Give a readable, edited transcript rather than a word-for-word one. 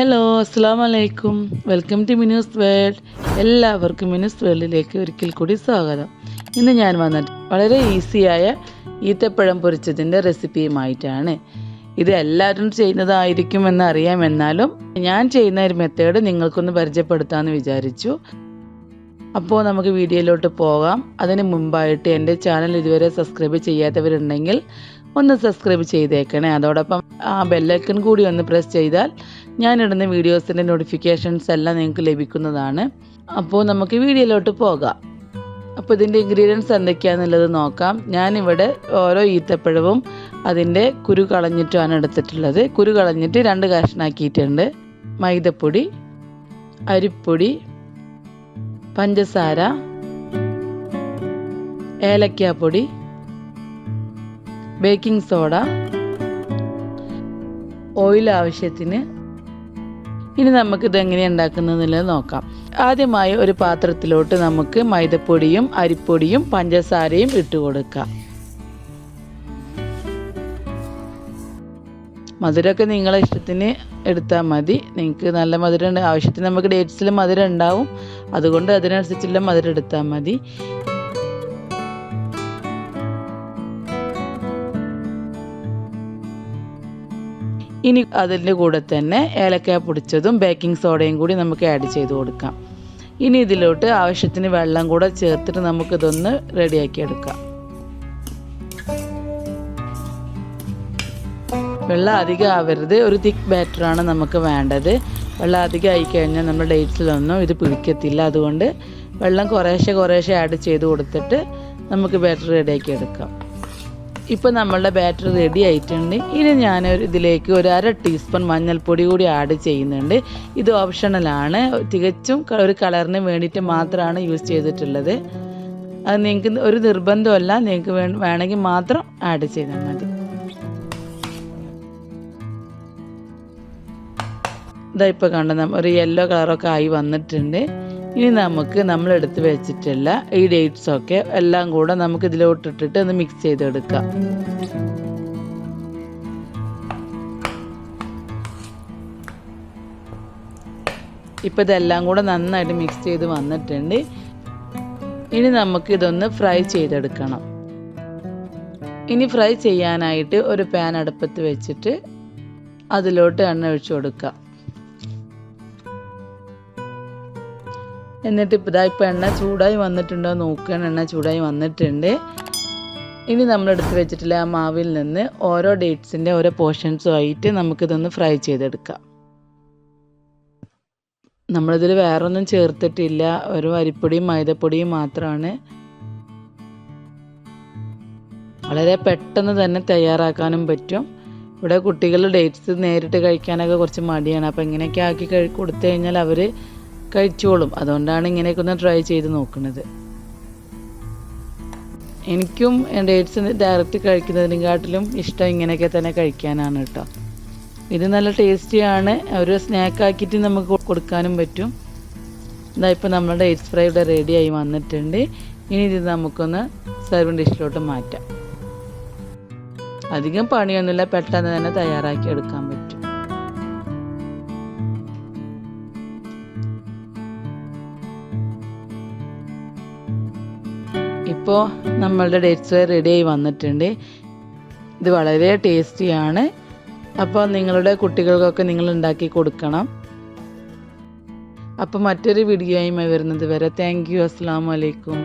Hello അസ്സലാമു അലൈക്കും. Welcome to Minu's world. എല്ലാവർക്കും മിനൂസ് വേൾഡിലേക്ക് ഒരിക്കൽ കൂടി സ്വാഗതം. ഇന്ന് ഞാൻ വന്നിട്ട് വളരെ ഈസിയായ ഈത്തപ്പഴം പൊരിച്ചതിൻ്റെ റെസിപ്പിയുമായിട്ടാണ്. ഇത് എല്ലാവരും ചെയ്യുന്നതായിരിക്കും എന്നറിയാം, എന്നാലും ഞാൻ ചെയ്യുന്ന ഒരു മെത്തേഡ് നിങ്ങൾക്കൊന്ന് പരിചയപ്പെടുത്താമെന്ന് വിചാരിച്ചു. അപ്പോൾ നമുക്ക് വീഡിയോയിലോട്ട് പോകാം. അതിന് മുമ്പായിട്ട് എൻ്റെ ചാനൽ ഇതുവരെ സബ്സ്ക്രൈബ് ചെയ്യാത്തവരുണ്ടെങ്കിൽ ഒന്ന് സബ്സ്ക്രൈബ് ചെയ്തേക്കണേ. അതോടൊപ്പം ആ ബെല്ലൈക്കൺ കൂടി ഒന്ന് പ്രസ് ചെയ്താൽ ഞാനിടുന്ന വീഡിയോസിൻ്റെ നോട്ടിഫിക്കേഷൻസ് എല്ലാം നിങ്ങൾക്ക് ലഭിക്കുന്നതാണ്. അപ്പോൾ നമുക്ക് വീഡിയോയിലോട്ട് പോകാം. അപ്പോൾ ഇതിൻ്റെ ഇൻഗ്രീഡിയൻസ് എന്തൊക്കെയാണെന്നുള്ളത് നോക്കാം. ഞാനിവിടെ ഓരോ ഈത്തപ്പഴവും അതിൻ്റെ കുരു കളഞ്ഞിട്ടാണ് എടുത്തിട്ടുള്ളത്. കുരു കളഞ്ഞിട്ട് 2 കഷ്ണാക്കിയിട്ടുണ്ട്. മൈദപ്പൊടി, അരിപ്പൊടി, പഞ്ചസാര, ഏലക്കാപ്പൊടി, ബേക്കിംഗ് സോഡ, ഓയിൽ ആവശ്യത്തിന്. ഇനി നമുക്കിത് എങ്ങനെയാണ് ഉണ്ടാക്കുന്നതെന്നുള്ളത് നോക്കാം. ആദ്യമായി ഒരു പാത്രത്തിലോട്ട് നമുക്ക് മൈദപ്പൊടിയും അരിപ്പൊടിയും പഞ്ചസാരയും ഇട്ട് കൊടുക്കാം. മധുരമൊക്കെ നിങ്ങളെ ഇഷ്ടത്തിന് എടുത്താൽ മതി. നിങ്ങൾക്ക് നല്ല മധുരം ആവശ്യത്തിന്, നമുക്ക് ഡേറ്റ്സിൽ മധുരം ഉണ്ടാവും, അതുകൊണ്ട് അതിനനുസരിച്ചുള്ള മധുരം എടുത്താൽ മതി. ഇനി അതിൻ്റെ കൂടെ തന്നെ ഏലക്കായ പൊടിച്ചതും ബേക്കിംഗ് സോഡയും കൂടി നമുക്ക് ആഡ് ചെയ്ത് കൊടുക്കാം. ഇനി ഇതിലോട്ട് ആവശ്യത്തിന് വെള്ളം കൂടെ ചേർത്തിട്ട് നമുക്കിതൊന്ന് റെഡിയാക്കി എടുക്കാം. വെള്ളം അധികം ആവരുത്, ഒരു തിക്ക് ബാറ്ററാണ് നമുക്ക് വേണ്ടത്. വെള്ളം അധികം ആയിക്കഴിഞ്ഞാൽ നമ്മുടെ ഡേറ്റ്സിലൊന്നും ഇത് പിടിക്കത്തില്ല. അതുകൊണ്ട് വെള്ളം കുറേശ്ശെ ആഡ് ചെയ്ത് കൊടുത്തിട്ട് നമുക്ക് ബാറ്റർ റെഡിയാക്കി എടുക്കാം. ഇപ്പോൾ നമ്മളുടെ ബാറ്റർ റെഡി ആയിട്ടുണ്ട്. ഇനി ഞാൻ ഇതിലേക്ക് ഒരു 1/2 ടീസ്പൂൺ മഞ്ഞൾപ്പൊടി കൂടി ആഡ് ചെയ്യുന്നുണ്ട്. ഇത് ഓപ്ഷണലാണ്, തികച്ചും ഒരു കളറിന് വേണ്ടിയിട്ട് മാത്രമാണ് യൂസ് ചെയ്തിട്ടുള്ളത്. അത് നിങ്ങൾക്ക് ഒരു നിർബന്ധമല്ല, നിങ്ങൾക്ക് വേണമെങ്കിൽ മാത്രം ആഡ് ചെയ്താൽ മതി. ഇതാ ഇപ്പോൾ കണ്ട ഒരു യെല്ലോ കളറൊക്കെ ആയി വന്നിട്ടുണ്ട്. ഇനി നമുക്ക് നമ്മളെടുത്ത് വെച്ചിട്ടുള്ള ഈ ഡേറ്റ്സൊക്കെ എല്ലാം കൂടെ നമുക്ക് ഇതിലോട്ടിട്ടിട്ട് ഒന്ന് മിക്സ് ചെയ്തെടുക്കാം. ഇപ്പോൾ ഇതെല്ലാം കൂടെ നന്നായിട്ട് മിക്സ് ചെയ്ത് വന്നിട്ടുണ്ട്. ഇനി നമുക്ക് ഇതൊന്ന് ഫ്രൈ ചെയ്തെടുക്കണം. ഇനി ഫ്രൈ ചെയ്യാനായിട്ട് ഒരു പാൻ അടുപ്പത്ത് വെച്ചിട്ട് അതിലോട്ട് എണ്ണ ഒഴിച്ചു കൊടുക്കാം. എന്നിട്ട് ഇപ്പോൾ എണ്ണ ചൂടായി വന്നിട്ടുണ്ടോ നോക്കുകയാണ്. എണ്ണ ചൂടായി വന്നിട്ടുണ്ട്. ഇനി നമ്മളെടുത്ത് വെച്ചിട്ടുള്ള ആ മാവിൽ നിന്ന് ഓരോ ഡേറ്റ്സിൻ്റെ ഓരോ പോർഷൻസും ആയിട്ട് നമുക്കിതൊന്ന് ഫ്രൈ ചെയ്തെടുക്കാം. നമ്മളിതിൽ വേറെ ഒന്നും ചേർത്തിട്ടില്ല, ഒരു അരിപ്പൊടിയും മൈദപ്പൊടിയും മാത്രമാണ്. വളരെ പെട്ടെന്ന് തന്നെ തയ്യാറാക്കാനും പറ്റും. ഇവിടെ കുട്ടികൾ ഡേറ്റ്സ് നേരിട്ട് കഴിക്കാനൊക്കെ കുറച്ച് മടിയാണ്. അപ്പോൾ ഇങ്ങനെയൊക്കെ ആക്കി കൊടുത്തു കഴിഞ്ഞാൽ അവർ കഴിച്ചോളും. അതുകൊണ്ടാണ് ഇങ്ങനെയൊക്കെ ഒന്ന് ട്രൈ ചെയ്ത് നോക്കുന്നത്. എനിക്കും ഡേറ്റ്സ് ഡയറക്റ്റ് കഴിക്കുന്നതിനെക്കാട്ടിലും ഇഷ്ടം ഇങ്ങനെയൊക്കെ തന്നെ കഴിക്കാനാണ് കേട്ടോ. ഇത് നല്ല ടേസ്റ്റിയാണ്, ഒരു സ്നാക്കാക്കിയിട്ട് നമുക്ക് കൊടുക്കാനും പറ്റും. ഇതാ ഇപ്പോൾ നമ്മുടെ ഡേറ്റ്സ് ഫ്രൈ ഇവിടെ റെഡിയായി വന്നിട്ടുണ്ട്. ഇനി ഇത് നമുക്കൊന്ന് സെർവിങ് ഡിഷിലോട്ട് മാറ്റാം. അധികം പണിയൊന്നുമില്ല, പെട്ടെന്ന് തന്നെ തയ്യാറാക്കി എടുക്കാൻ പറ്റും. ഇപ്പോൾ നമ്മളുടെ ഡേറ്റ്സ് റെഡിയായി വന്നിട്ടുണ്ട്. ഇത് വളരെ ടേസ്റ്റിയാണ്. അപ്പോൾ നിങ്ങളുടെ കുട്ടികൾക്കൊക്കെ നിങ്ങൾ ഉണ്ടാക്കി കൊടുക്കണം. അപ്പോൾ മറ്റൊരു വീഡിയോയുമായി വരുന്നത് വരെ താങ്ക് യു. അസ്സലാമു അലൈക്കും.